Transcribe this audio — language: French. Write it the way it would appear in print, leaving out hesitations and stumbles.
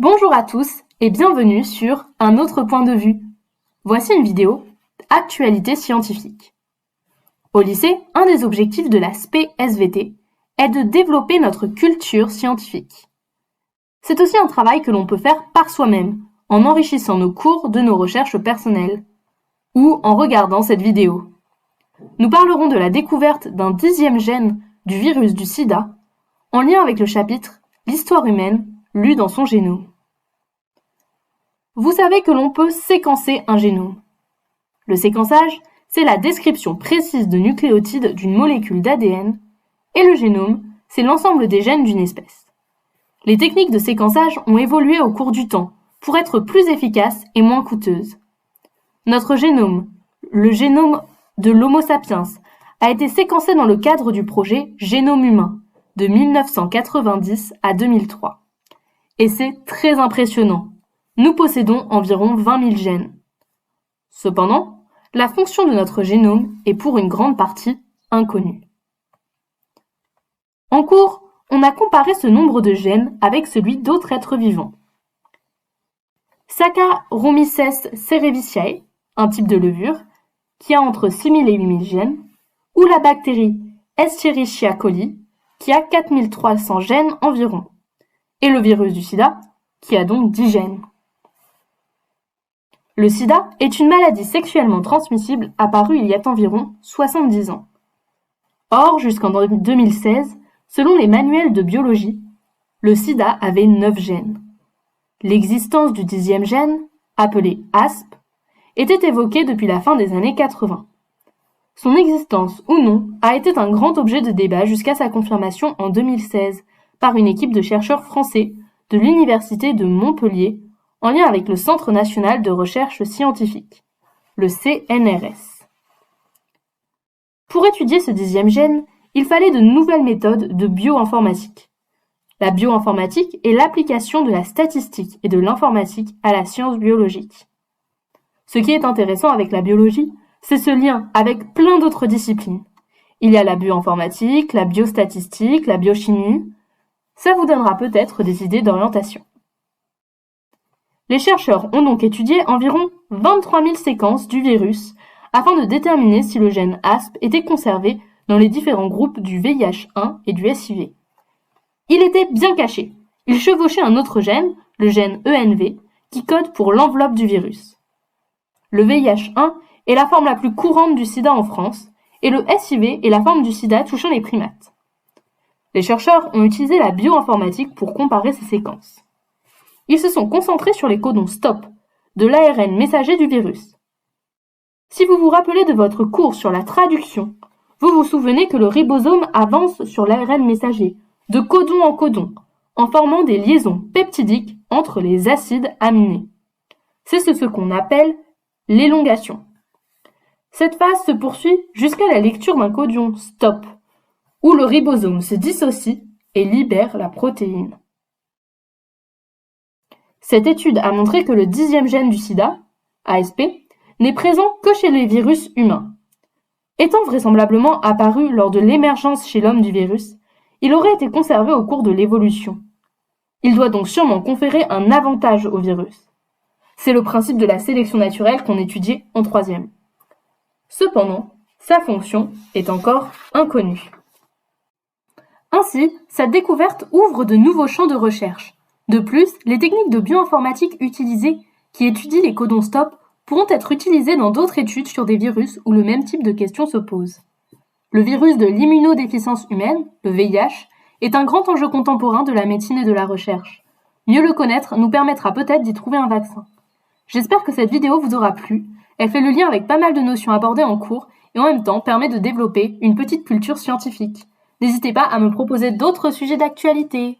Bonjour à tous et bienvenue sur Un autre point de vue. Voici une vidéo Actualité scientifique. Au lycée, un des objectifs de la SPSVT est de développer notre culture scientifique. C'est aussi un travail que l'on peut faire par soi-même, en enrichissant nos cours de nos recherches personnelles, ou en regardant cette vidéo. Nous parlerons de la découverte d'un 10e gène du virus du sida, en lien avec le chapitre L'histoire humaine, lu dans son génome. Vous savez que l'on peut séquencer un génome. Le séquençage, c'est la description précise de nucléotides d'une molécule d'ADN, et le génome, c'est l'ensemble des gènes d'une espèce. Les techniques de séquençage ont évolué au cours du temps pour être plus efficaces et moins coûteuses. Notre génome, le génome de l'Homo sapiens, a été séquencé dans le cadre du projet Génome humain de 1990 à 2003. Et c'est très impressionnant. Nous possédons environ 20 000 gènes. Cependant, la fonction de notre génome est pour une grande partie inconnue. En cours, on a comparé ce nombre de gènes avec celui d'autres êtres vivants. Saccharomyces cerevisiae, un type de levure, qui a entre 6 000 et 8 000 gènes, ou la bactérie Escherichia coli, qui a 4 300 gènes environ, et le virus du sida, qui a donc 10 gènes. Le sida est une maladie sexuellement transmissible apparue il y a environ 70 ans. Or, jusqu'en 2016, selon les manuels de biologie, le sida avait 9 gènes. L'existence du 10e gène, appelé ASP, était évoquée depuis la fin des années 80. Son existence ou non a été un grand objet de débat jusqu'à sa confirmation en 2016 par une équipe de chercheurs français de l'Université de Montpellier en lien avec le Centre national de recherche scientifique, le CNRS. Pour étudier ce 10e gène, il fallait de nouvelles méthodes de bioinformatique. La bioinformatique est l'application de la statistique et de l'informatique à la science biologique. Ce qui est intéressant avec la biologie, c'est ce lien avec plein d'autres disciplines. Il y a la bioinformatique, la biostatistique, la biochimie. Ça vous donnera peut-être des idées d'orientation. Les chercheurs ont donc étudié environ 23 000 séquences du virus afin de déterminer si le gène ASP était conservé dans les différents groupes du VIH1 et du SIV. Il était bien caché. Il chevauchait un autre gène, le gène ENV, qui code pour l'enveloppe du virus. Le VIH1 est la forme la plus courante du sida en France et le SIV est la forme du sida touchant les primates. Les chercheurs ont utilisé la bioinformatique pour comparer ces séquences. Ils se sont concentrés sur les codons STOP, de l'ARN messager du virus. Si vous vous rappelez de votre cours sur la traduction, vous vous souvenez que le ribosome avance sur l'ARN messager, de codon en codon, en formant des liaisons peptidiques entre les acides aminés. C'est ce qu'on appelle l'élongation. Cette phase se poursuit jusqu'à la lecture d'un codon STOP, où le ribosome se dissocie et libère la protéine. Cette étude a montré que le 10e gène du sida, ASP, n'est présent que chez les virus humains. Étant vraisemblablement apparu lors de l'émergence chez l'homme du virus, il aurait été conservé au cours de l'évolution. Il doit donc sûrement conférer un avantage au virus. C'est le principe de la sélection naturelle qu'on étudiait en 3e. Cependant, sa fonction est encore inconnue. Ainsi, sa découverte ouvre de nouveaux champs de recherche. De plus, les techniques de bioinformatique utilisées, qui étudient les codons STOP, pourront être utilisées dans d'autres études sur des virus où le même type de questions se pose. Le virus de l'immunodéficience humaine, le VIH, est un grand enjeu contemporain de la médecine et de la recherche. Mieux le connaître nous permettra peut-être d'y trouver un vaccin. J'espère que cette vidéo vous aura plu. Elle fait le lien avec pas mal de notions abordées en cours et en même temps permet de développer une petite culture scientifique. N'hésitez pas à me proposer d'autres sujets d'actualité.